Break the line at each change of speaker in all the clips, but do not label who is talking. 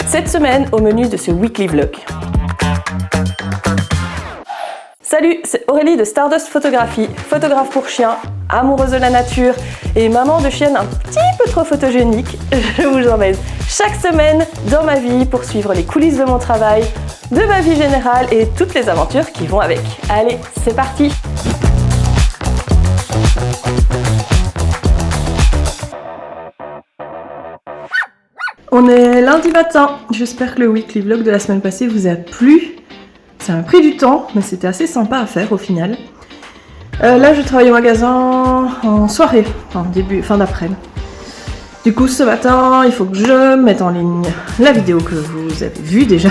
Cette semaine, au menu de ce weekly vlog. Salut, c'est Aurélie de Stardust Photographie, photographe pour chiens, amoureuse de la nature et maman de chienne un petit peu trop photogénique. Je vous emmène chaque semaine dans ma vie pour suivre les coulisses de mon travail, de ma vie générale et toutes les aventures qui vont avec. Allez, c'est parti! On est lundi matin, j'espère que le weekly vlog de la semaine passée vous a plu. Ça m'a pris du temps, mais c'était assez sympa à faire au final. Là, je travaille au magasin en soirée, fin d'après-midi. Du coup, ce matin, il faut que je mette en ligne la vidéo que vous avez vue déjà.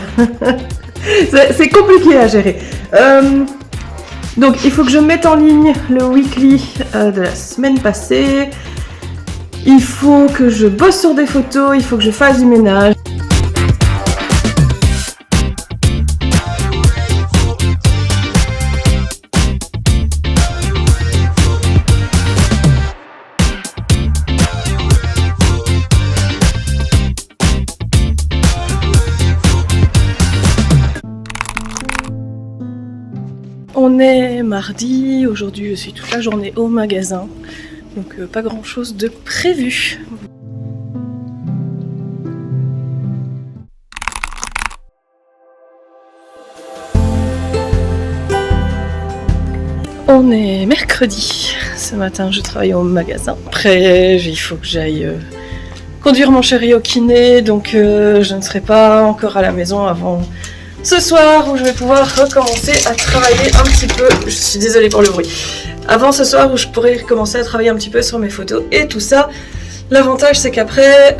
C'est compliqué à gérer. Donc, il faut que je mette en ligne le weekly de la semaine passée. Il faut que je bosse sur des photos, il faut que je fasse du ménage. On est mardi, aujourd'hui je suis toute la journée au magasin, donc pas grand chose de prévu. On est mercredi, ce matin je travaille au magasin. Après il faut que j'aille conduire mon chéri au kiné, donc je ne serai pas encore à la maison avant ce soir où je vais pouvoir recommencer à travailler un petit peu. Je suis désolée pour le bruit. Avant ce soir où je pourrais recommencer à travailler un petit peu sur mes photos et tout ça. L'avantage c'est qu'après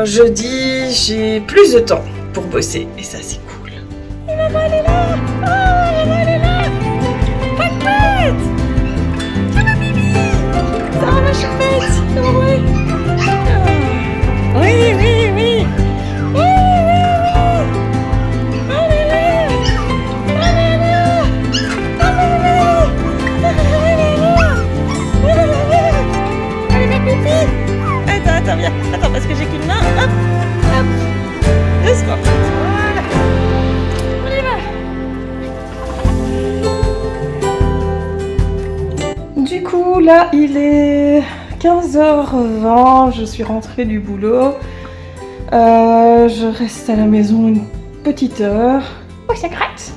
jeudi j'ai plus de temps pour bosser et ça c'est cool. Et maman elle est là. Oh maman elle est là. Papette. Ça va Bibi. Ça va ma choupette. Ça va ouais. Oui oui oui. Attends, parce que j'ai qu'une main. Hop, hop. Doucement. Voilà. On y va. Du coup, là, il est 15h20. Je suis rentrée du boulot. Je reste à la maison une petite heure. Oh, ça gratte.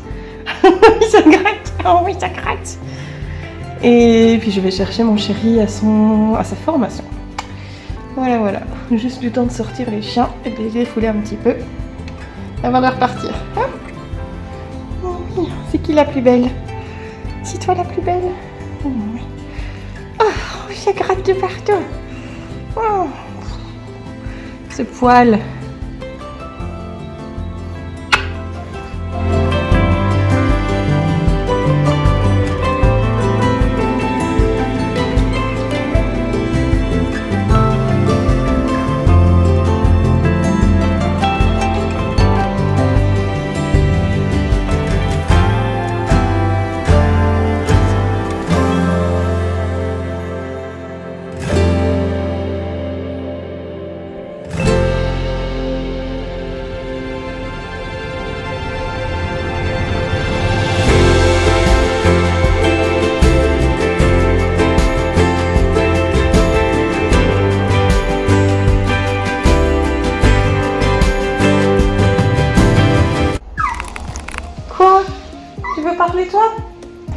Oui, ça gratte. Oh, oui, ça gratte. Et puis, je vais chercher mon chéri à sa formation. Voilà, juste du temps de sortir les chiens et de les défouler un petit peu avant de repartir. Hop. Oh oui, c'est qui la plus belle? C'est toi la plus belle? Oh oui. Oh, ça gratte de partout. Oh. Ce poil.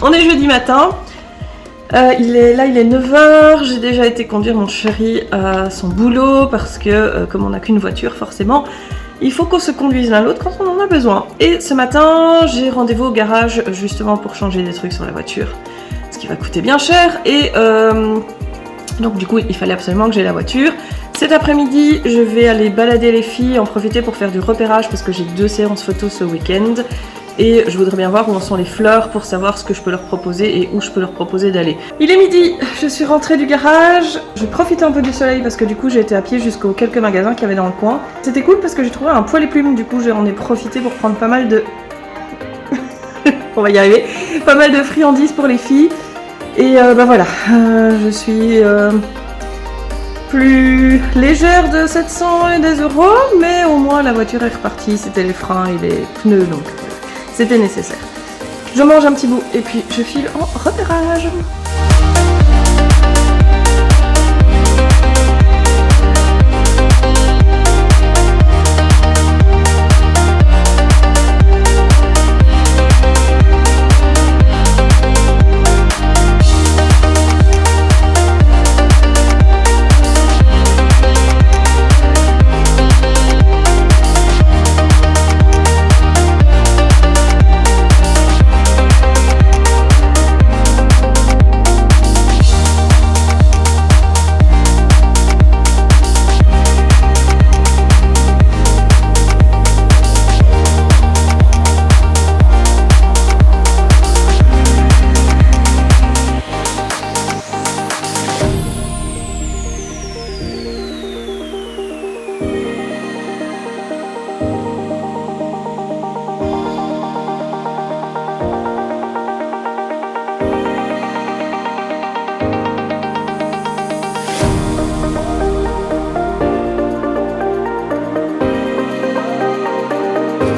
On est jeudi matin, il est 9h, j'ai déjà été conduire mon chéri à son boulot parce que comme on n'a qu'une voiture forcément, il faut qu'on se conduise l'un l'autre quand on en a besoin. Et ce matin, j'ai rendez-vous au garage justement pour changer des trucs sur la voiture, ce qui va coûter bien cher et donc du coup il fallait absolument que j'aie la voiture. Cet après-midi, je vais aller balader les filles, en profiter pour faire du repérage parce que j'ai 2 séances photos ce week-end. Et je voudrais bien voir où en sont les fleurs pour savoir ce que je peux leur proposer et où je peux leur proposer d'aller. Il est midi, je suis rentrée du garage, je profite un peu du soleil parce que du coup j'ai été à pied jusqu'aux quelques magasins qu'il y avait dans le coin. C'était cool parce que j'ai trouvé un poêle et plumes, du coup j'en ai profité pour prendre pas mal de... on va y arriver, pas mal de friandises pour les filles. Et bah voilà, je suis plus légère de 700 et des euros, mais au moins la voiture est repartie, c'était les freins et les pneus, donc c'était nécessaire. Je mange un petit bout et puis je file en repérage.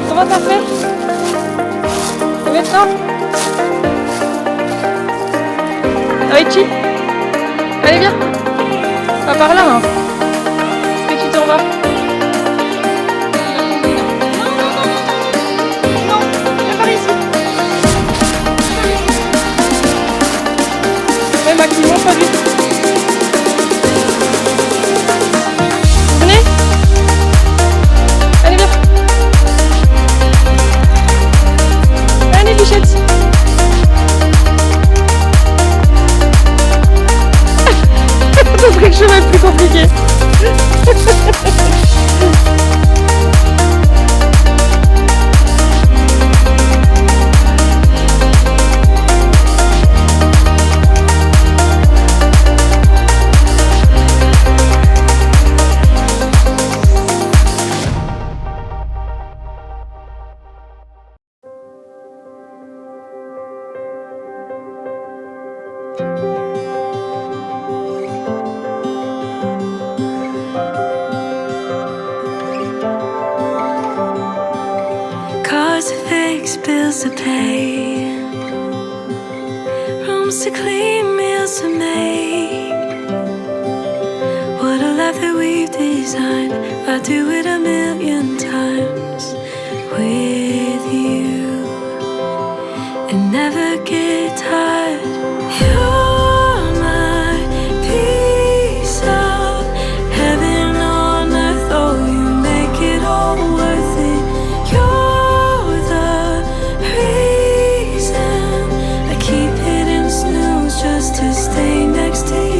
Comment t'as fait? Et maintenant? Richie? Allez viens. Pas par là hein. Est-ce que tu t'en vas? Non, viens par ici. Ouais Maximum pas du tout. Venez. Allez viens. Allez bichette. Ça serait que je vais plus compliqué.
Cars to fix, bills to pay, rooms to clean, meals to make. What a life that we've designed. I'd do it a million times with you and never get tired. You're my piece of heaven on earth. Oh, you make it all worth it. You're the reason I keep hitting snooze just to stay next to you.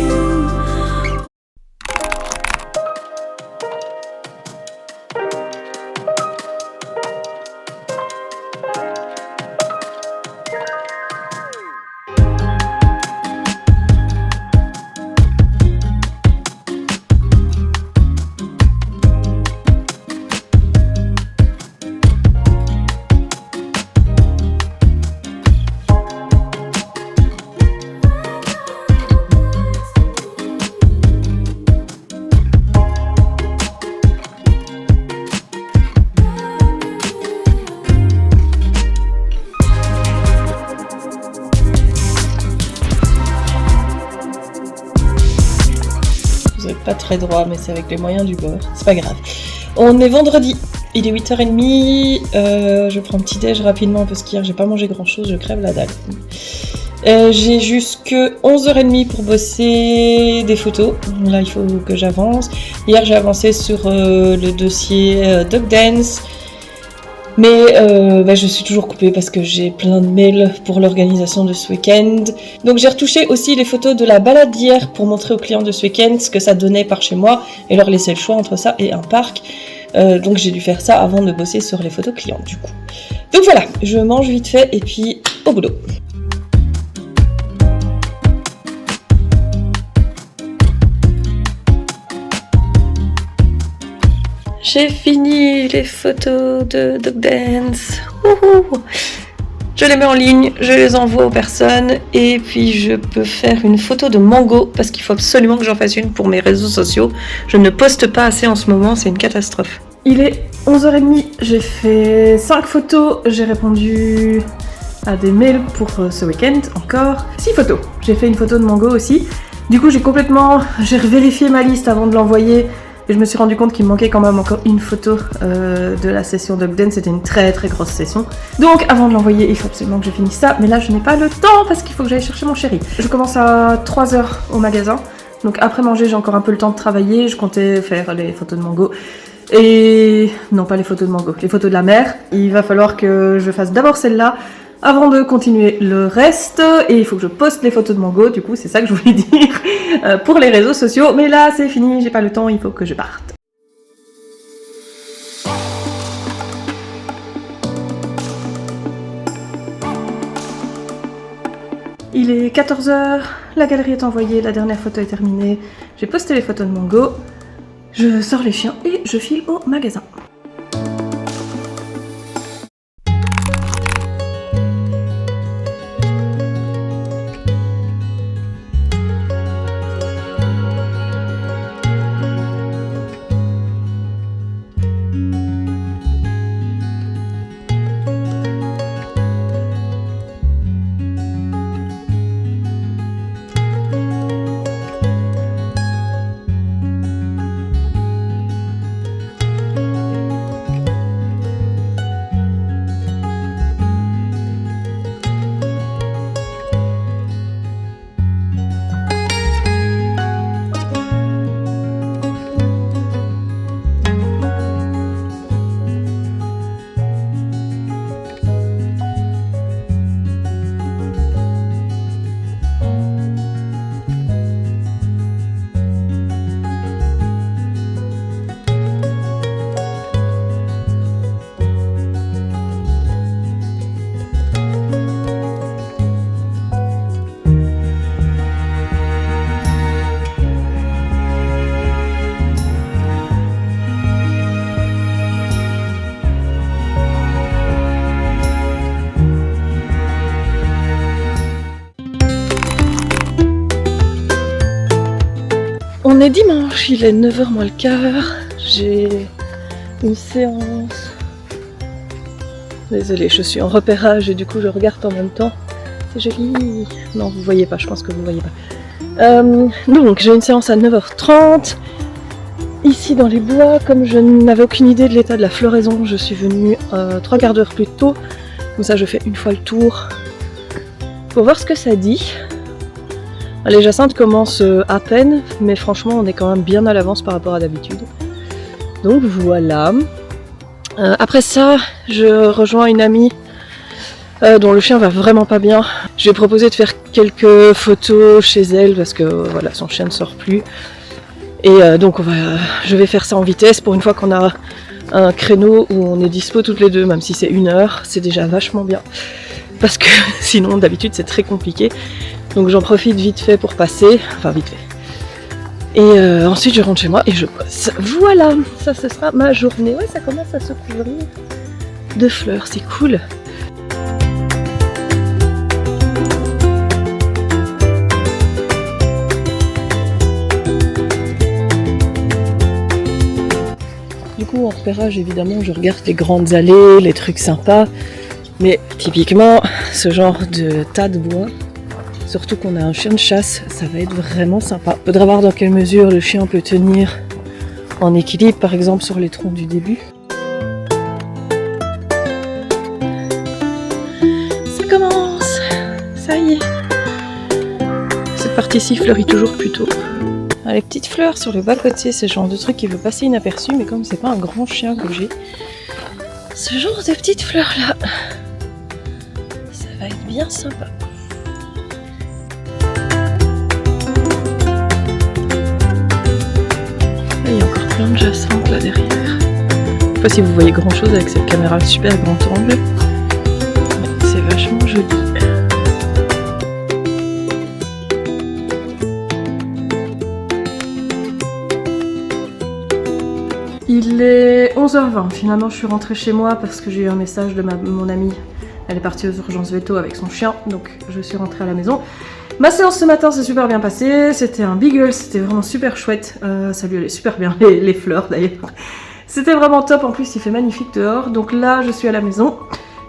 Vous n'êtes pas très droit, mais c'est avec les moyens du bord. C'est pas grave. On est vendredi. Il est 8h30. Je prends un petit déj rapidement parce qu'hier j'ai pas mangé grand chose. Je crève la dalle. J'ai jusque 11h30 pour bosser des photos. Là, il faut que j'avance. Hier, j'ai avancé sur le dossier Dog Dance. Mais je suis toujours coupée parce que j'ai plein de mails pour l'organisation de ce week-end. Donc j'ai retouché aussi les photos de la balade d'hier pour montrer aux clients de ce week-end ce que ça donnait par chez moi et leur laisser le choix entre ça et un parc. Donc j'ai dû faire ça avant de bosser sur les photos clients du coup. Donc voilà, je mange vite fait et puis au boulot. J'ai fini les photos de Dog Dance. Je les mets en ligne, je les envoie aux personnes et puis je peux faire une photo de mango parce qu'il faut absolument que j'en fasse une pour mes réseaux sociaux. Je ne poste pas assez en ce moment, c'est une catastrophe. Il est 11h30, j'ai fait 5 photos, j'ai répondu à des mails pour ce week-end encore. 6 photos, j'ai fait une photo de mango aussi. Du coup j'ai vérifié ma liste avant de l'envoyer. Et je me suis rendu compte qu'il me manquait quand même encore une photo de la session d'Ogden, c'était une très très grosse session. Donc avant de l'envoyer, il faut absolument que je finisse ça, mais là je n'ai pas le temps parce qu'il faut que j'aille chercher mon chéri. Je commence à 3h au magasin, donc après manger j'ai encore un peu le temps de travailler, je comptais faire les photos de mango. Et non, pas les photos de mango, les photos de la mer. Il va falloir que je fasse d'abord celle-là avant de continuer le reste, et il faut que je poste les photos de mango, du coup c'est ça que je voulais dire pour les réseaux sociaux, mais là c'est fini, j'ai pas le temps, il faut que je parte. Il est 14h, la galerie est envoyée, la dernière photo est terminée, j'ai posté les photos de mango, je sors les chiens et je file au magasin. On est dimanche, il est 9h moins le quart, j'ai une séance. Désolée, je suis en repérage et du coup je regarde en même temps. C'est joli. Non, vous voyez pas, je pense que vous voyez pas. Donc j'ai une séance à 9h30. Ici dans les bois, comme je n'avais aucune idée de l'état de la floraison, je suis venue 3 quarts d'heure plus tôt. Comme ça je fais une fois le tour pour voir ce que ça dit. Les jacinthes commencent à peine, mais franchement on est quand même bien à l'avance par rapport à d'habitude. Donc voilà. Après ça, je rejoins une amie dont le chien va vraiment pas bien. Je lui ai proposé de faire quelques photos chez elle parce que voilà, son chien ne sort plus. Et donc je vais faire ça en vitesse pour une fois qu'on a un créneau où on est dispo toutes les deux, même si c'est 1 heure, c'est déjà vachement bien. Parce que sinon d'habitude c'est très compliqué. Donc j'en profite vite fait pour passer, enfin vite fait. Et ensuite je rentre chez moi et je bosse. Voilà, ça ce sera ma journée. Ouais, ça commence à se couvrir de fleurs, c'est cool. Du coup en repérage évidemment je regarde les grandes allées, les trucs sympas. Mais typiquement ce genre de tas de bois, surtout qu'on a un chien de chasse, ça va être vraiment sympa. Il faudra voir dans quelle mesure le chien peut tenir en équilibre, par exemple sur les troncs du début. Ça commence, ça y est. Cette partie-ci fleurit toujours plus tôt. Les petites fleurs sur le bas-côté, c'est le genre de truc qui veut passer inaperçu, mais comme c'est pas un grand chien que j'ai, ce genre de petites fleurs-là, ça va être bien sympa. Il y a encore plein de jacinthes là derrière. Je sais pas si vous voyez grand chose avec cette caméra super grand angle, mais c'est vachement joli. Il est 11h20, finalement je suis rentrée chez moi parce que j'ai eu un message de mon amie Elle est partie aux urgences veto avec son chien, donc je suis rentrée à la maison. Ma séance ce matin s'est super bien passée, c'était un beagle, c'était vraiment super chouette. Ça lui allait super bien, les fleurs d'ailleurs. C'était vraiment top, en plus il fait magnifique dehors. Donc là je suis à la maison,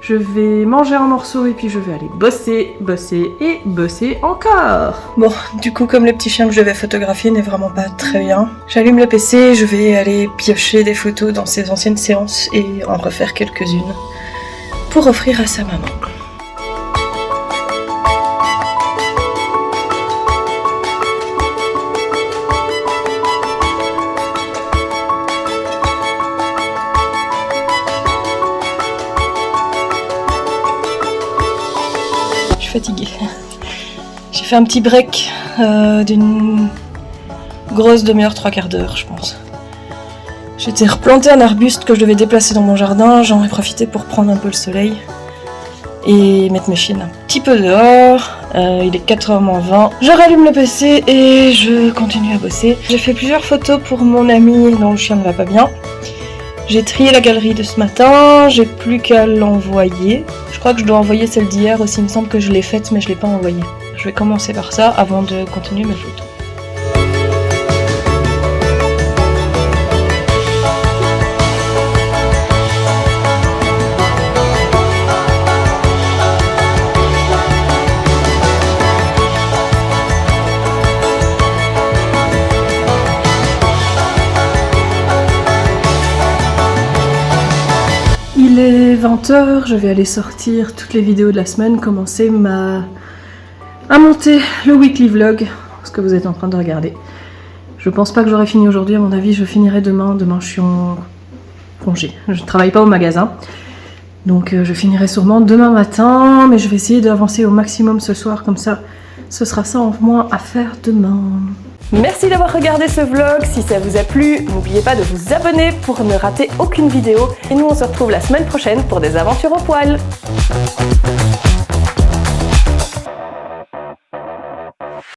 je vais manger un morceau et puis je vais aller bosser, bosser et bosser encore. Bon, du coup comme le petit chien que je devais photographier n'est vraiment pas très bien, j'allume le PC, je vais aller piocher des photos dans ses anciennes séances et en refaire quelques-unes pour offrir à sa maman. Fatiguée. J'ai fait un petit break d'une grosse demi-heure, 3/4 d'heure je pense. J'étais replanté un arbuste que je devais déplacer dans mon jardin, j'en ai profité pour prendre un peu le soleil et mettre mes chiennes un petit peu dehors. Il est 4h-20, je rallume le PC et je continue à bosser. J'ai fait plusieurs photos pour mon ami dont le chien ne va pas bien. J'ai trié la galerie de ce matin, j'ai plus qu'à l'envoyer. Je crois que je dois envoyer celle d'hier aussi, il me semble que je l'ai faite mais je l'ai pas envoyée. Je vais commencer par ça avant de continuer mes photos. Il est 20h, je vais aller sortir toutes les vidéos de la semaine, commencer à monter le weekly vlog, ce que vous êtes en train de regarder. Je pense pas que j'aurai fini aujourd'hui, à mon avis je finirai demain. Demain je suis en congé, je travaille pas au magasin. Donc je finirai sûrement demain matin, mais je vais essayer d'avancer au maximum ce soir, comme ça ce sera ça en moins à faire demain. Merci d'avoir regardé ce vlog, si ça vous a plu, n'oubliez pas de vous abonner pour ne rater aucune vidéo. Et nous on se retrouve la semaine prochaine pour des aventures au poil.